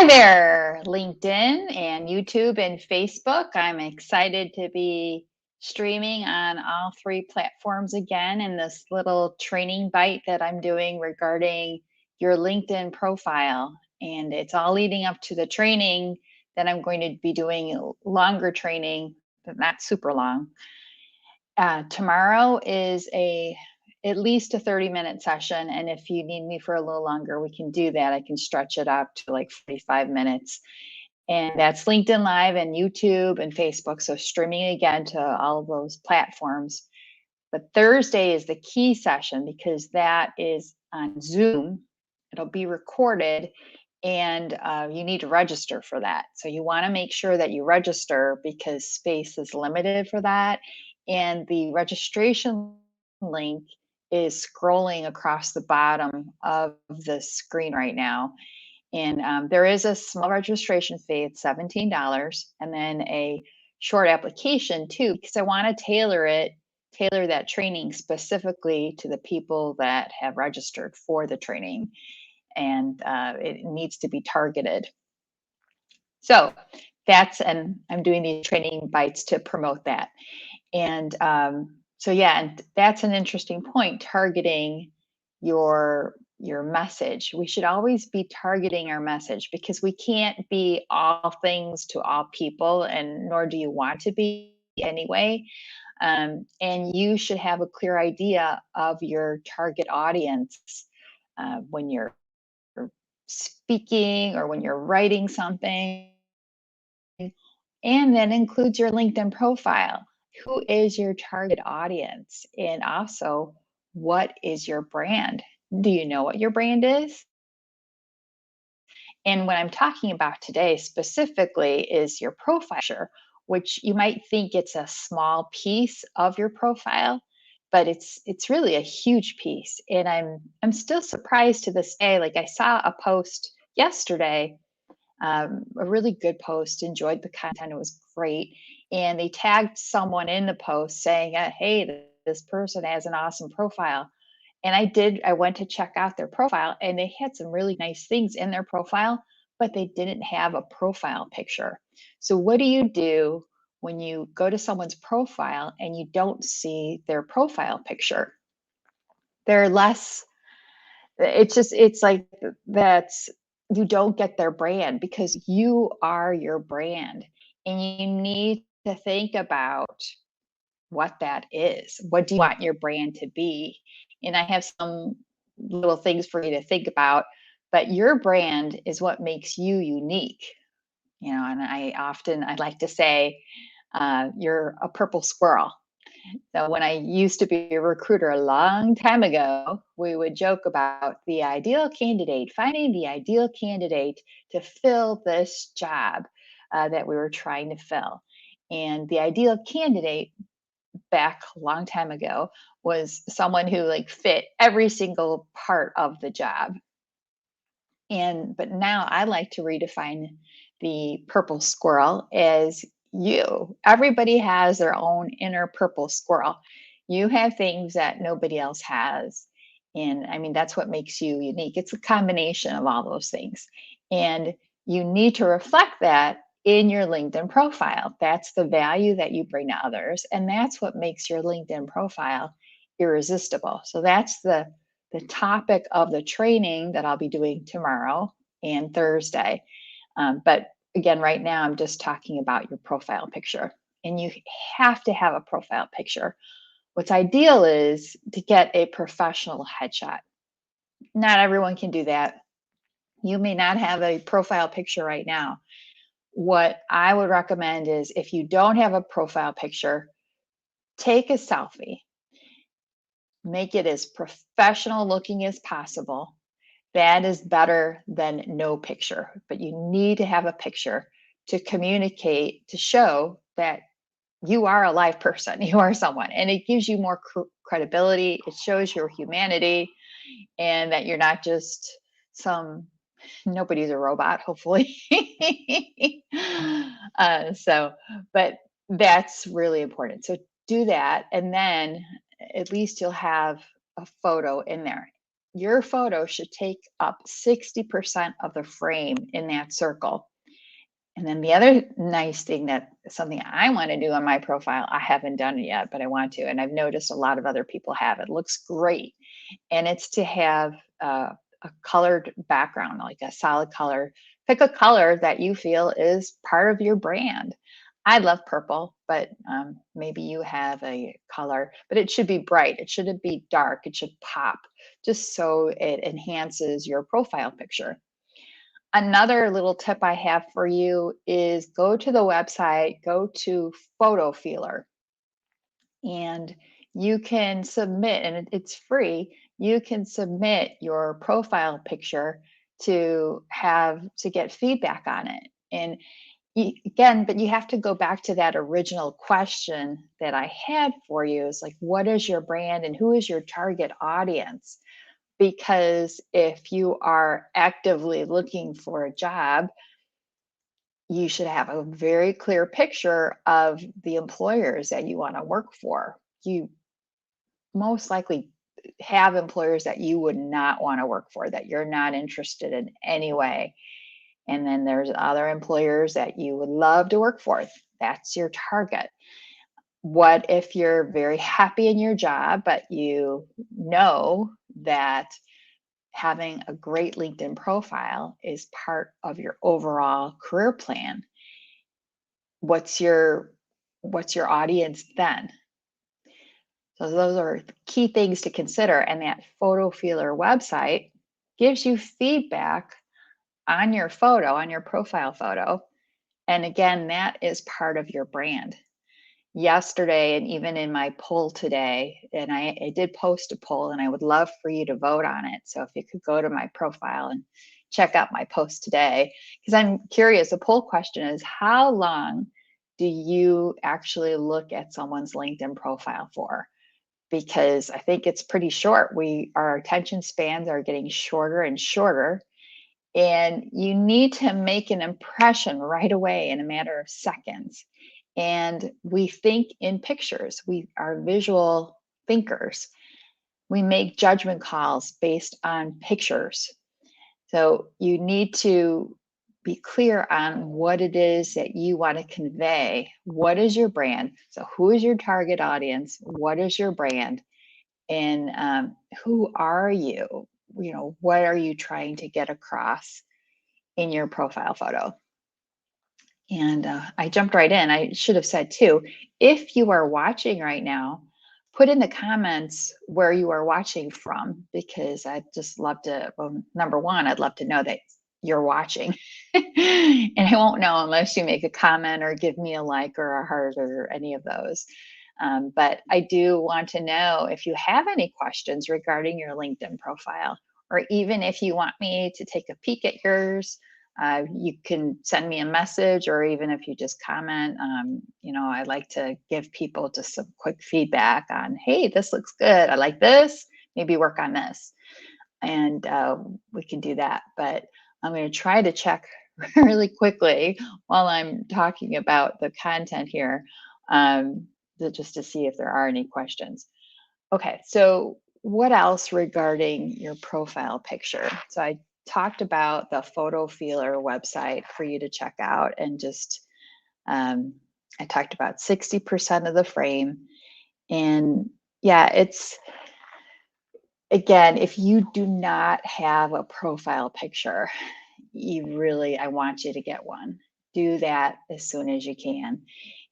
there, LinkedIn and YouTube and Facebook. I'm excited to be streaming on all three platforms again in this little training bite that I'm doing regarding your LinkedIn profile. And it's all leading up to the training that I'm going to be doing, longer training, but not super long. Tomorrow is at least a 30-minute session, and if you need me for a little longer, we can do that. I can stretch it up to like 45 minutes. And that's LinkedIn Live and YouTube and Facebook. So streaming again to all of those platforms. But Thursday is the key session because that is on Zoom. It'll be recorded and you need to register for that. So you want to make sure that you register because space is limited for that. And the registration link is scrolling across the bottom of the screen right now. And there is a small registration fee, it's $17, and then a short application too, because I want to tailor that training specifically to the people that have registered for the training. And it needs to be targeted. So and I'm doing these training bites to promote that. And so yeah, and that's an interesting point, targeting your message. We should always be targeting our message because we can't be all things to all people, and nor do you want to be anyway. And you should have a clear idea of your target audience when you're speaking or when you're writing something. And that includes your LinkedIn profile. Who is your target audience? And also, what is your brand? Do you know what your brand is? And what I'm talking about today specifically is your profile picture, which you might think it's a small piece of your profile, but it's really a huge piece. And I'm still surprised to this day. Like I saw a post yesterday, a really good post, enjoyed the content, it was great. And they tagged someone in the post saying, hey, this person has an awesome profile. And I went to check out their profile and they had some really nice things in their profile, but they didn't have a profile picture. So, what do you do when you go to someone's profile and you don't see their profile picture? They're less, it's like that's, you don't get their brand because you are your brand and you need to think about what that is. What do you want your brand to be? And I have some little things for you to think about, but your brand is what makes you unique. And I like to say, you're a purple squirrel. So when I used to be a recruiter a long time ago, we would joke about the ideal candidate, finding the ideal candidate to fill this job that we were trying to fill. And the ideal candidate back a long time ago was someone who like fit every single part of the job. But now I like to redefine the purple squirrel as you. Everybody has their own inner purple squirrel. You have things that nobody else has. And I mean, that's what makes you unique. It's a combination of all those things. And you need to reflect that in your LinkedIn profile. That's the value that you bring to others. And that's what makes your LinkedIn profile irresistible. So that's the topic of the training that I'll be doing tomorrow and Thursday. But again, right now, I'm just talking about your profile picture. And you have to have a profile picture. What's ideal is to get a professional headshot. Not everyone can do that. You may not have a profile picture right now. What I would recommend is if you don't have a profile picture, take a selfie. Make it as professional looking as possible. That is better than no picture, but you need to have a picture to communicate, to show that you are a live person, you are someone, and it gives you more credibility. It shows your humanity and that you're not just nobody's a robot, hopefully. But that's really important. So do that, and then at least you'll have a photo in there. your photo should take up 60% of the frame in that circle. And then the other nice thing, that something I want to do on my profile, I haven't done it yet, but I want to, and I've noticed a lot of other people have. It looks great, and it's to have a colored background, like a solid color. Pick a color that you feel is part of your brand. I love purple, but maybe you have a color, but it should be bright. It shouldn't be dark. It should pop, just so it enhances your profile picture. Another little tip I have for you is go to the website, go to Photo Feeler, and you can submit, and it's free. You can submit your profile picture to get feedback on it. And again, but you have to go back to that original question that I had for you, is like, what is your brand and who is your target audience? Because if you are actively looking for a job, you should have a very clear picture of the employers that you want to work for. You most likely have employers that you would not want to work for, that you're not interested in anyway. And then there's other employers that you would love to work for. That's your target. What if you're very happy in your job, but you know that having a great LinkedIn profile is part of your overall career plan? What's your audience then? So those are key things to consider. And that Photo Feeler website gives you feedback on your photo, on your profile photo. And again, that is part of your brand. Yesterday, and even in my poll today, and I did post a poll, and I would love for you to vote on it. So if you could go to my profile and check out my post today, because I'm curious. The poll question is, how long do you actually look at someone's LinkedIn profile for? Because I think it's pretty short. Our attention spans are getting shorter and shorter, and you need to make an impression right away in a matter of seconds. And we think in pictures. We are visual thinkers. We make judgment calls based on pictures. So you need to be clear on what it is that you want to convey. What is your brand? So who is your target audience? What is your brand? And who are you? What are you trying to get across in your profile photo? And I jumped right in. I should have said too, if you are watching right now, put in the comments where you are watching from, because I'd just love to, well, number one, I'd love to know that you're watching. And I won't know unless you make a comment or give me a like or a heart or any of those. But I do want to know if you have any questions regarding your LinkedIn profile, or even if you want me to take a peek at yours. You can send me a message, or even if you just comment. I like to give people just some quick feedback on, hey, this looks good. I like this. Maybe work on this. And we can do that. But I'm going to try to check really quickly while I'm talking about the content here, just to see if there are any questions. Okay, so what else regarding your profile picture? So I talked about the Photo Feeler website for you to check out, and just I talked about 60% of the frame. And yeah, it's, again, if you do not have a profile picture, I want you to get one. Do that as soon as you can.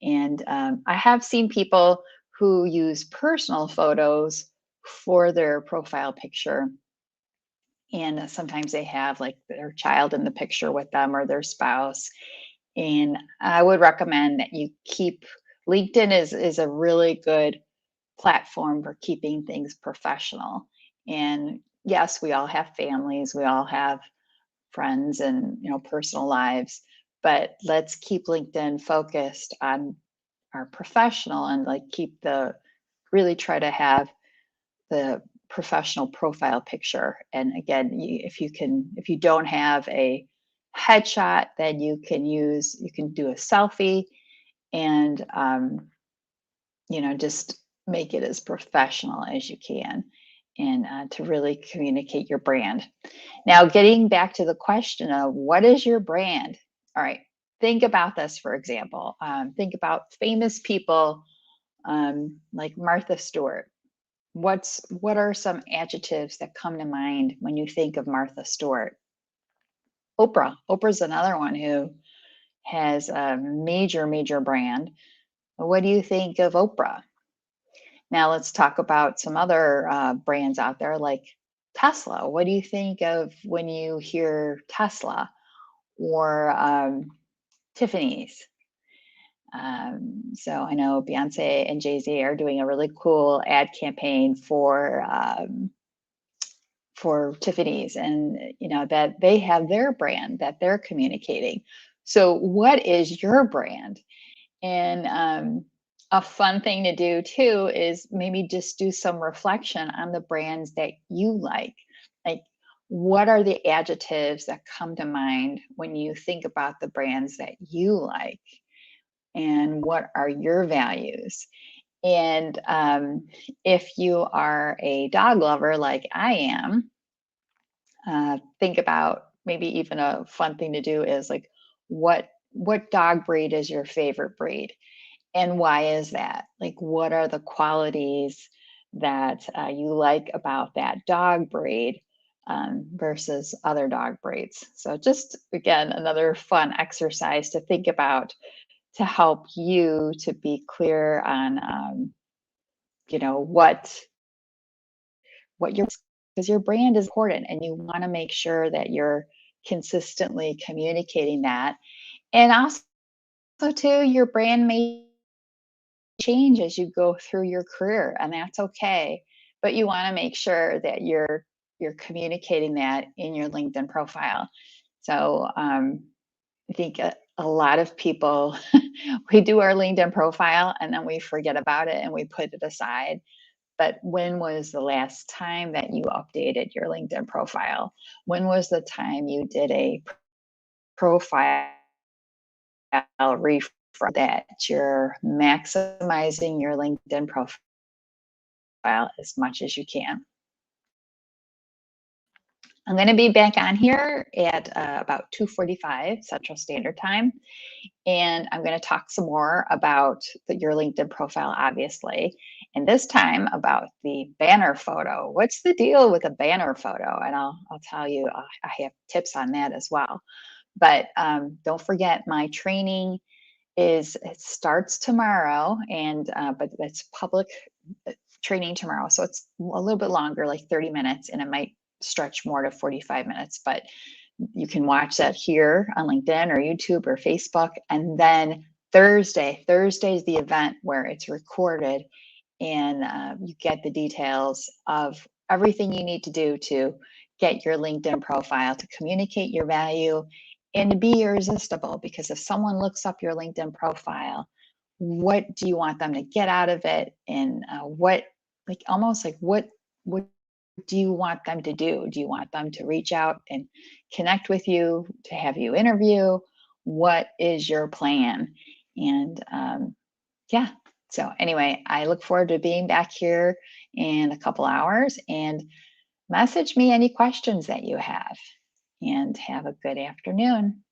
And I have seen people who use personal photos for their profile picture. And sometimes they have like their child in the picture with them, or their spouse. And I would recommend that you keep, LinkedIn is a really good platform for keeping things professional. And yes, we all have families, we all have friends, and personal lives, but let's keep LinkedIn focused on our professional, and like really try to have the professional profile picture. And again, if you don't have a headshot, then you can do a selfie, and just make it as professional as you can. and to really communicate your brand. Now, getting back to the question of what is your brand? All right, think about this for example. Think about famous people like Martha Stewart. What are some adjectives that come to mind when you think of Martha Stewart? Oprah. Oprah's another one who has a major brand. What do you think of Oprah? Now let's talk about some other brands out there like Tesla. What do you think of when you hear Tesla or Tiffany's? So I know Beyonce and Jay-Z are doing a really cool ad campaign for Tiffany's, and you know that they have their brand that they're communicating. So what is your brand? And a fun thing to do too is maybe just do some reflection on the brands that you like. Like, what are the adjectives that come to mind when you think about the brands that you like? And what are your values? And if you are a dog lover like I am, think about maybe even a fun thing to do is like, what dog breed is your favorite breed? And why is that? Like, what are the qualities that you like about that dog breed versus other dog breeds? So, just again, another fun exercise to think about to help you to be clear on, you know, what your because your brand is important, and you want to make sure that you're consistently communicating that. And also, too, your brand may change as you go through your career, and that's okay. But you want to make sure that you're communicating that in your LinkedIn profile. So I think a lot of people we do our LinkedIn profile and then we forget about it and we put it aside. But when was the last time that you updated your LinkedIn profile? When was the time you did a profile refresh that you're maximizing your LinkedIn profile as much as you can? I'm going to be back on here at about 2:45 Central Standard Time, and I'm going to talk some more about your LinkedIn profile, obviously, and this time about the banner photo. What's the deal with a banner photo? And I'll tell you, I have tips on that as well. But don't forget, my training it starts tomorrow, and but it's public training tomorrow, so it's a little bit longer, like 30 minutes, and it might stretch more to 45 minutes. But you can watch that here on LinkedIn or YouTube or Facebook. And then Thursday is the event where it's recorded, and you get the details of everything you need to do to get your LinkedIn profile to communicate your value and to be irresistible. Because if someone looks up your LinkedIn profile, what do you want them to get out of it? And what, like, almost like what do you want them to do? Do you want them to reach out and connect with you, to have you interview? What is your plan? And yeah. So, anyway, I look forward to being back here in a couple hours, and message me any questions that you have. And have a good afternoon.